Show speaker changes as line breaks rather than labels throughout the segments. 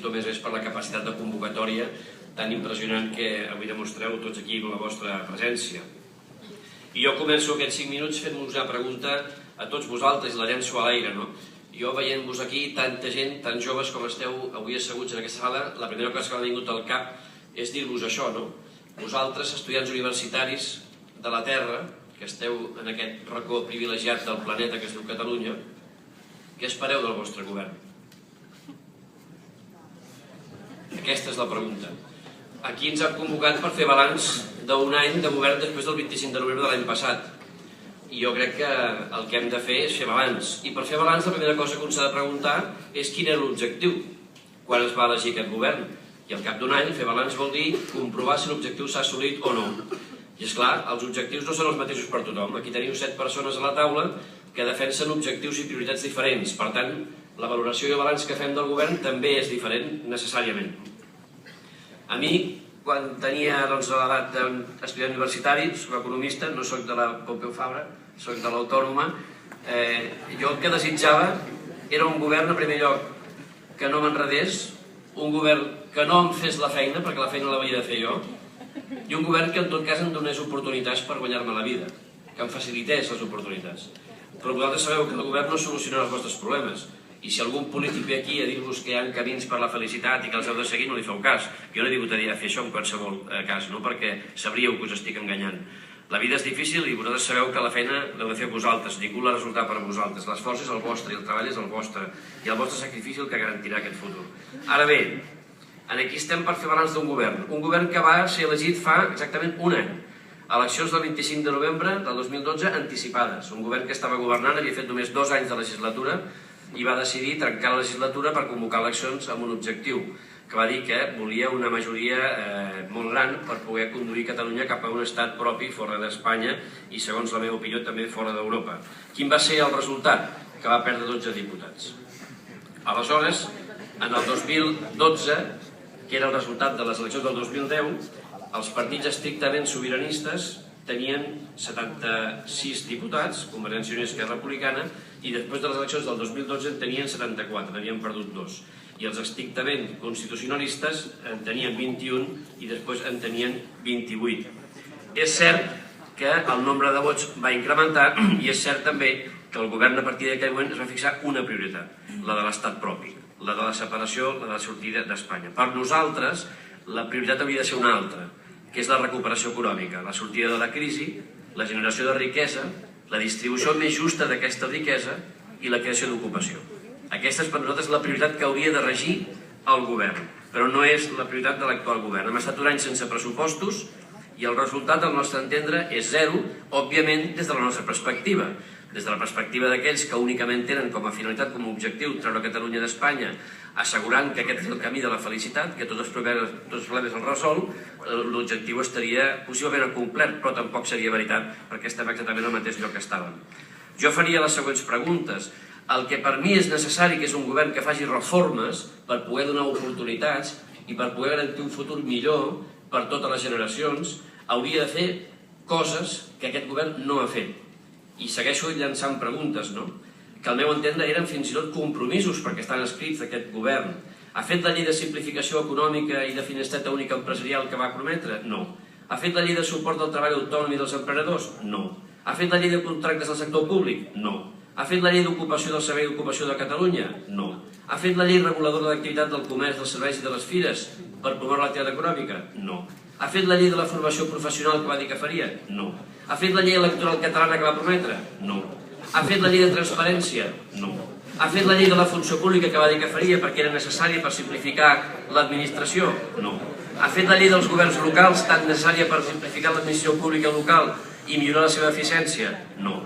felicito més és per la capacitat de convocatòria tan impressionant que avui demostreu tots aquí amb la vostra presència. I jo començo aquests 5 minuts fent-vos una pregunta a tots vosaltres i la llenço a l'aire. Jo veient-vos aquí, tanta gent, tan joves com esteu avui asseguts en aquesta sala, la primera cosa que m'ha vingut al cap és dir-vos això, no? Vosaltres, estudiants universitaris de la Terra, que esteu en aquest racó privilegiat del planeta que es diu Catalunya, què espereu del vostre govern? Aquesta és la pregunta. Aquí ens han convocat per fer balanç d'un any de govern després del 25 de novembre de l'any passat. I jo crec que el que hem de fer és fer balanç. I per fer balanç la primera cosa que uns s'ha de preguntar és quin era l'objectiu quan es va elegir aquest govern. I al cap d'un any fer balanç vol dir comprovar si l'objectiu s'ha assolit o no. I esclar, els objectius no són els mateixos per tothom. Aquí teniu 7 persones a la taula que defensen objectius i prioritats diferents. Per tant, la valoració i el balanç que fem del govern també és diferent necessàriament. A mi, quan tenia l'edat d'estudiant universitari, soc economista, no soc de la Pompeu Fabra, soc de l'Autònoma, jo el que desitjava era un govern, en primer lloc, que no m'enredés, un govern que no em fes la feina, perquè la feina l'havia de fer jo, i un govern que en tot cas em donés oportunitats per guanyar-me la vida, que em facilités les oportunitats. Però vosaltres sabeu que el govern no soluciona els vostres problemes, i si algun polític ve aquí a dir-vos que hi ha camins per la felicitat i que els heu de seguir, no li feu cas. Jo no he vingut a dir a fer això en qualsevol cas, no? Perquè sabríeu que us estic enganyant. La vida és difícil i vosaltres sabeu que la feina l'heu de fer vosaltres, ningú la resultarà per vosaltres. L'esforç és el vostre i el treball és el vostre, i el vostre sacrifici el que garantirà aquest futur. Ara bé, aquí estem per fer balanç d'un govern que va ser elegit fa exactament un any. Eleccions del 25 de novembre del 2012 anticipades. Un govern que estava governant, havia fet només 2 anys de legislatura i va decidir trencar la legislatura per convocar eleccions amb un objectiu, que va dir que volia una majoria molt gran per poder conduir Catalunya cap a un estat propi fora d'Espanya i, segons la meva opinió, també fora d'Europa. Quin va ser el resultat? Que va perdre 12 diputats. Aleshores, en el 2012, que era el resultat de les eleccions del 2010, els partits estrictament sobiranistes tenien 76 diputats, Convergència i Unió i Esquerra Republicana, i després de les eleccions del 2012 en tenien 74, n'havien perdut 2. I els estrictament constitucionalistes en tenien 21 i després en tenien 28. És cert que el nombre de vots va incrementar i és cert també que el govern a partir d'aquell moment es va fixar una prioritat, la de l'estat propi, la de la separació, la de la sortida d'Espanya. Per nosaltres, la prioritat hauria de ser una altra, que és la recuperació econòmica, la sortida de la crisi, la generació de riquesa, la distribució més justa d'aquesta riquesa i la creació d'ocupació. Aquesta és per nosaltres la prioritat que hauria de regir el govern, però no és la prioritat de l'actual govern. Hem estat un any sense pressupostos i el resultat, al nostre entendre, és zero, òbviament des de la nostra perspectiva. Des de la perspectiva d'aquells que únicament tenen com a finalitat, com a objectiu, treure Catalunya d'Espanya, assegurant que aquest és el camí de la felicitat, que tots els problemes els resol, l'objectiu estaria possiblement complert, però tampoc seria veritat, perquè estem exactament al mateix lloc que estàvem. Jo faria les següents preguntes. El que per mi és necessari, que és un govern que faci reformes per poder donar oportunitats i per poder garantir un futur millor per totes les generacions, hauria de fer coses que aquest govern no ha fet. I segueixo llançant preguntes, no? Que al meu entendre eren fins i tot compromisos perquè estan escrits d'aquest govern. Ha fet la llei de simplificació econòmica i de finestreta única empresarial que va prometre? No. Ha fet la llei de suport al treball autònom i dels emprenedors? No. Ha fet la llei de contractes del sector públic? No. Ha fet la llei d'ocupació del Servei d'Ocupació de Catalunya? No. Ha fet la llei reguladora d'activitat del comerç, dels serveis i de les fires per promoure l'activitat econòmica? No. Ha fet la llei de la formació professional que va dir que faria? No. Ha fet la llei electoral catalana que va prometre? No. Ha fet la llei de transparència? No. Ha fet la llei de la funció pública que va dir que faria perquè era necessària per simplificar l'administració? No. Ha fet la llei dels governs locals tan necessària per simplificar l'administració pública local i millorar la seva eficiència? No.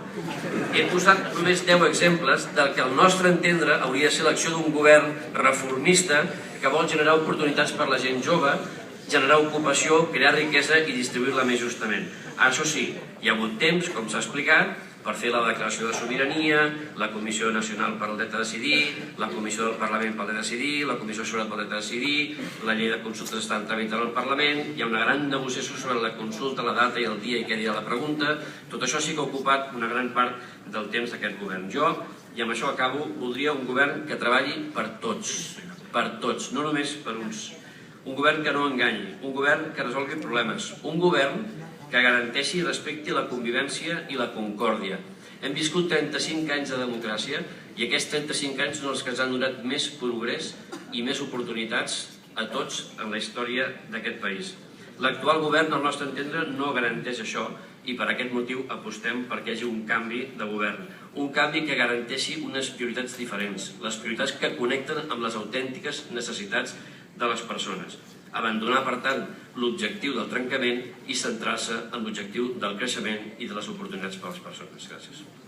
He posat només 10 exemples del que al nostre entendre hauria de ser l'acció d'un govern reformista que vol generar oportunitats per la gent jove, generar ocupació, crear riquesa i distribuir-la més justament. Això sí, hi ha hagut temps, com s'ha explicat, per fer la declaració de sobirania, la Comissió Nacional per al Dret a Decidir, la Comissió del Parlament pel Dret a Decidir, la Comissió de Seguretat pel Dret a Decidir, la llei de consultes està tramitant al Parlament, hi ha una gran negociació sobre la consulta, la data i el dia i què dirà la pregunta. Tot això sí que ha ocupat una gran part del temps d'aquest govern. Jo, i amb això acabo, voldria un govern que treballi per tots, per tots, no només per uns. Un govern que no enganyi, un govern que resolgui problemes, un govern que garanteixi i respecti la convivència i la concòrdia. Hem viscut 35 anys de democràcia i aquests 35 anys són els que ens han donat més progrés i més oportunitats a tots en la història d'aquest país. L'actual govern, al nostre entendre, no garanteix això i per aquest motiu apostem perquè hi hagi un canvi de govern. Un canvi que garanteixi unes prioritats diferents, les prioritats que connecten amb les autèntiques necessitats de les persones. Abandonar, per tant, l'objectiu del trencament i centrar-se en l'objectiu del creixement i de les oportunitats per a les persones. Gràcies.